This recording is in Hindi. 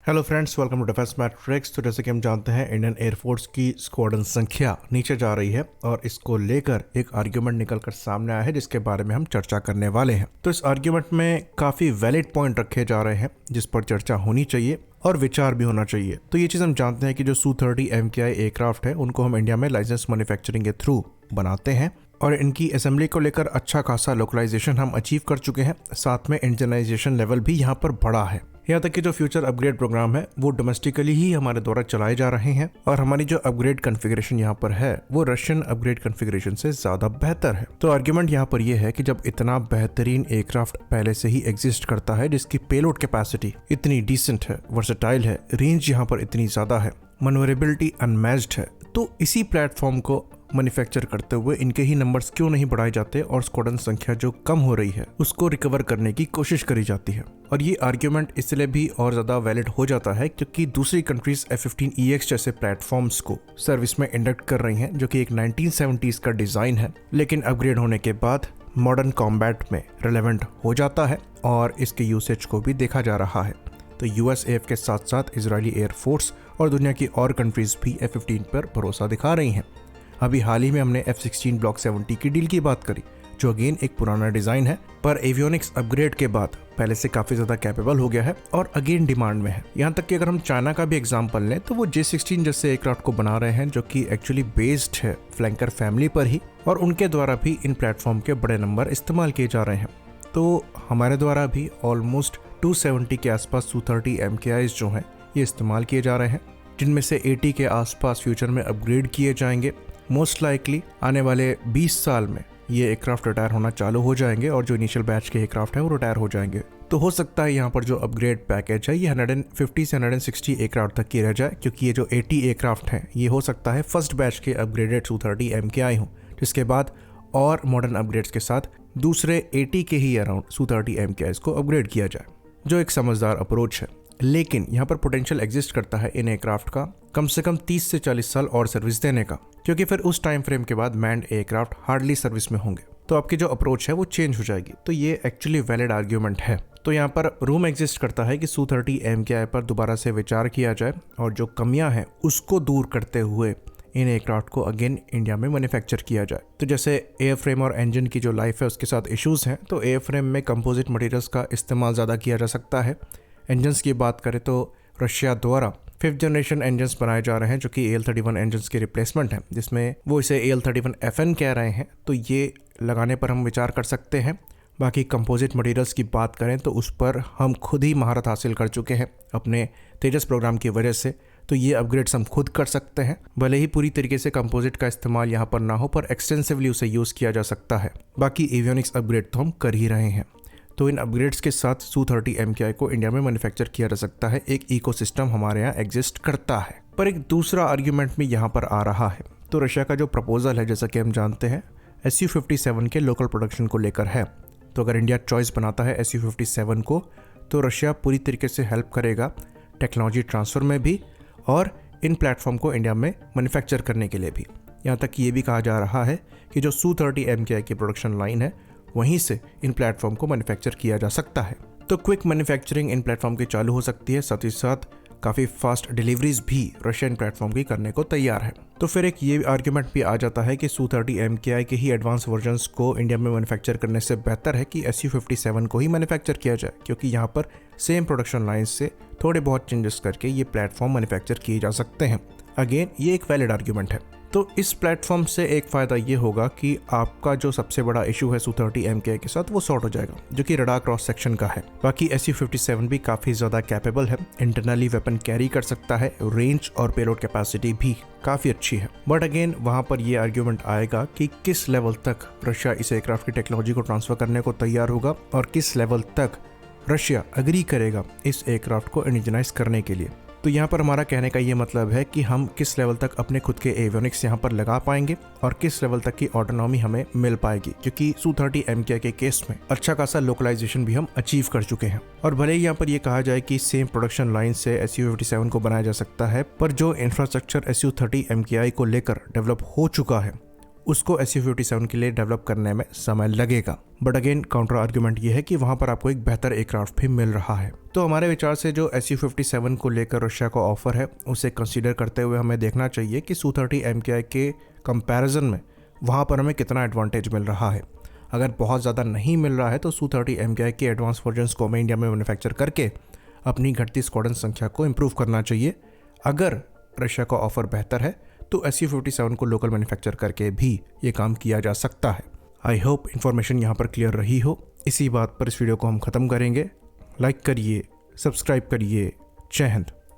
Hello friends, welcome to Defence Matrix. तो जैसे कि हम जानते हैं, इंडियन एयरफोर्स की स्क्वाड्रन संख्या नीचे जा रही है और इसको लेकर एक आर्ग्यूमेंट निकलकर सामने आया है जिसके बारे में हम चर्चा करने वाले हैं। तो इस आर्ग्यूमेंट में काफ़ी वैलिड पॉइंट रखे जा रहे हैं जिस पर चर्चा होनी चाहिए और विचार भी होना चाहिए। तो ये चीज़ हम जानते हैं कि जो Su-30 MKI एयरक्राफ्ट है उनको हम इंडिया में लाइसेंस मैन्युफैक्चरिंग के थ्रू बनाते हैं और इनकी असेंबली को लेकर अच्छा खासा लोकलाइजेशन हम अचीव कर चुके हैं। साथ में इंडियनाइजेशन लेवल भी यहाँ पर बढ़ा है। यहाँ तक कि जो फ्यूचर अपग्रेड प्रोग्राम है वो डोमेस्टिकली ही हमारे द्वारा चलाए जा रहे हैं और हमारी जो अपग्रेड कॉन्फ़िगरेशन यहाँ पर है वो रशियन अपग्रेड कॉन्फ़िगरेशन से ज़्यादा बेहतर है। तो आर्ग्यूमेंट यहाँ पर ये है कि जब इतना बेहतरीन एयरक्राफ्ट पहले से ही एग्जिस्ट करता है, जिसकी पेलोड कैपेसिटी इतनी डिसेंट है, वर्सेटाइल है, रेंज यहाँ पर इतनी ज़्यादा है, मनोवरेबिलिटी अनमैच्ड है, तो इसी प्लेटफॉर्म को मैन्युफैक्चर करते हुए इनके ही नंबर्स क्यों नहीं बढ़ाए जाते और स्क्वाड्रन संख्या जो कम हो रही है उसको रिकवर करने की कोशिश करी जाती है। और ये आर्ग्यूमेंट इसलिए भी और ज़्यादा वैलिड हो जाता है क्योंकि दूसरी कंट्रीज F-15EX जैसे प्लेटफॉर्म्स को सर्विस में इंडक्ट कर रही हैं, जो कि एक 1970s का डिज़ाइन है, लेकिन अपग्रेड होने के बाद मॉडर्न कॉम्बैट में रिलेवेंट हो जाता है और इसके यूसेज को भी देखा जा रहा है। तो USAF के साथ साथ इजरायली एयरफोर्स और दुनिया की और कंट्रीज भी F-15 पर भरोसा दिखा रही हैं। अभी हाल ही में हमने F-16 ब्लॉक 70 की डील की बात करी, जो अगेन एक पुराना डिज़ाइन है पर एवियोनिक्स अपग्रेड के बाद पहले से काफ़ी ज़्यादा कैपेबल हो गया है और अगेन डिमांड में है। यहाँ तक कि अगर हम चाइना का भी एग्जांपल लें तो वो J-16 जैसे एयरक्राफ्ट को बना रहे हैं, जो कि एक्चुअली बेस्ड है फ्लैंकर फैमिली पर ही, और उनके द्वारा भी इन प्लेटफॉर्म के बड़े नंबर इस्तेमाल किए जा रहे हैं। तो हमारे द्वारा भी ऑलमोस्ट 270 के आसपास Su-30 MKIs जो हैं ये इस्तेमाल किए जा रहे हैं, जिनमें से 80 के आसपास फ्यूचर में अपग्रेड किए जाएंगे। मोस्ट लाइकली आने वाले 20 साल में ये एयरक्राफ्ट रिटायर होना चालू हो जाएंगे और जो इनिशियल बैच के एयरक्राफ्ट हैं वो रिटायर हो जाएंगे। तो हो सकता है यहाँ पर जो अपग्रेड पैकेज है ये 150 से 160 एयरक्राफ्ट तक की रह जाए, क्योंकि ये जो 80 एयरक्राफ्ट हैं ये हो सकता है फर्स्ट बैच के अपग्रेडेड Su-30 MKI हों, जिसके बाद और मॉडर्न अपग्रेड्स के साथ दूसरे 80 के ही अराउंड Su-30 MKIs को अपग्रेड किया जाए, जो एक समझदार अप्रोच है। लेकिन यहाँ पर पोटेंशियल एग्जिस्ट करता है इन एयरक्राफ्ट का कम से कम 30 से 40 साल और सर्विस देने का, क्योंकि फिर उस टाइम फ्रेम के बाद मैंड एयरक्राफ्ट हार्डली सर्विस में होंगे, तो आपकी जो अप्रोच है वो चेंज हो जाएगी। तो ये एक्चुअली वैलिड आर्ग्यूमेंट है। तो यहाँ पर रूम एग्जिस्ट करता है कि Su-30 MKI पर दोबारा से विचार किया जाए और जो कमियां हैं उसको दूर करते हुए इन एयरक्राफ्ट को अगेन इंडिया में मैन्युफैक्चर किया जाए। तो जैसे एयर फ्रेम और इंजन की जो लाइफ है उसके साथ इश्यूज हैं, तो एयर फ्रेम में कंपोजिट मटेरियल्स का इस्तेमाल ज़्यादा किया जा सकता है। इंजन्स की बात करें तो रशिया द्वारा 5th जनरेशन इंजन्स बनाए जा रहे हैं जो कि AL-31 इंजन्स की रिप्लेसमेंट है, जिसमें वो इसे AL-31FN कह रहे हैं, तो ये लगाने पर हम विचार कर सकते हैं। बाकी कंपोजिट मटेरियल्स की बात करें तो उस पर हम खुद ही महारत हासिल कर चुके हैं अपने तेजस प्रोग्राम की वजह से, तो ये अपग्रेड्स हम खुद कर सकते हैं। भले ही पूरी तरीके से कंपोजिट का इस्तेमाल यहाँ पर ना हो, पर एक्सटेंसिवली उसे यूज़ किया जा सकता है। बाकी एवियोनिक्स अपग्रेड तो हम कर ही रहे हैं। तो इन अपग्रेड्स के साथ Su-30 MKI को इंडिया में मैन्युफैक्चर किया जा सकता है। एक इकोसिस्टम हमारे यहाँ एग्जिस्ट करता है। पर एक दूसरा आर्ग्यूमेंट में यहाँ पर आ रहा है। तो रशिया का जो प्रपोजल है, जैसा कि हम जानते हैं, Su-57 के लोकल प्रोडक्शन को लेकर है। तो अगर इंडिया चॉइस बनाता है Su-57 को, तो रशिया पूरी तरीके से हेल्प करेगा टेक्नोलॉजी ट्रांसफ़र में भी और इन प्लेटफॉर्म को इंडिया में मैन्युफैक्चर करने के लिए भी। यहाँ तक कि ये भी कहा जा रहा है कि जो Su-30 MKI की प्रोडक्शन लाइन है वहीं से इन प्लेटफॉर्म को मैन्युफैक्चर किया जा सकता है। तो क्विक मैन्युफैक्चरिंग इन प्लेटफॉर्म की चालू हो सकती है, साथ ही साथ काफ़ी फास्ट डिलीवरीज भी रशियन प्लेटफॉर्म की करने को तैयार है। तो फिर एक ये आर्ग्यूमेंट भी आ जाता है कि Su-30 MKI के ही एडवांस वर्जन्स को इंडिया में मैन्युफैक्चर करने से बेहतर है कि Su-57 को ही मैन्युफैक्चर किया जाए, क्योंकि यहाँ पर सेम प्रोडक्शन लाइन से थोड़े बहुत चेंजेस करके ये प्लेटफॉर्म मैन्युफैक्चर किए जा सकते हैं। अगेन ये एक वैलिड आर्ग्यूमेंट है। तो इस प्लेटफॉर्म से एक फ़ायदा ये होगा कि आपका जो सबसे बड़ा इशू है Su-30 MKI के साथ वो सॉर्ट हो जाएगा, जो कि रडार क्रॉस सेक्शन का है। बाकी Su-57 भी काफ़ी ज़्यादा कैपेबल है, इंटरनली वेपन कैरी कर सकता है, रेंज और पेलोड कैपेसिटी भी काफ़ी अच्छी है। बट अगेन वहाँ पर ये आर्ग्यूमेंट आएगा कि किस लेवल तक रशिया इस एयरक्राफ्ट की टेक्नोलॉजी को ट्रांसफ़र करने को तैयार होगा और किस लेवल तक रशिया अग्री करेगा इस एयरक्राफ्ट को इंडिजनाइज करने के लिए। तो यहाँ पर हमारा कहने का ये मतलब है कि हम किस लेवल तक अपने खुद के एवियोनिक्स यहाँ पर लगा पाएंगे और किस लेवल तक की ऑटोनॉमी हमें मिल पाएगी, क्योंकि Su-30 MKI के केस में अच्छा खासा लोकलाइजेशन भी हम अचीव कर चुके हैं। और भले ही यहाँ पर ये कहा जाए कि सेम प्रोडक्शन लाइन से Su-57 को बनाया जा सकता है, पर जो इंफ्रास्ट्रक्चर Su-30 MKI को लेकर डेवलप हो चुका है उसको SU-57 के लिए डेवलप करने में समय लगेगा। बट अगेन काउंटर आर्ग्यूमेंट ये है कि वहां पर आपको एक बेहतर एयरक्राफ्ट भी मिल रहा है। तो हमारे विचार से जो SU-57 को लेकर रशिया का ऑफर है उसे कंसीडर करते हुए हमें देखना चाहिए कि Su-30 MKI के कंपैरिजन में वहां पर हमें कितना एडवांटेज मिल रहा है। अगर बहुत ज़्यादा नहीं मिल रहा है तो Su-30 MKI के एडवांस वर्जन्स को हमें इंडिया में मैन्युफैक्चर करके अपनी घटती स्क्वाड्रन संख्या को इम्प्रूव करना चाहिए। अगर रशिया का ऑफर बेहतर है तो SU-57 को लोकल मैन्युफैक्चर करके भी ये काम किया जा सकता है। आई होप इन्फॉर्मेशन यहाँ पर क्लियर रही हो। इसी बात पर इस वीडियो को हम ख़त्म करेंगे। लाइक करिए, सब्सक्राइब करिए। जय हिंद।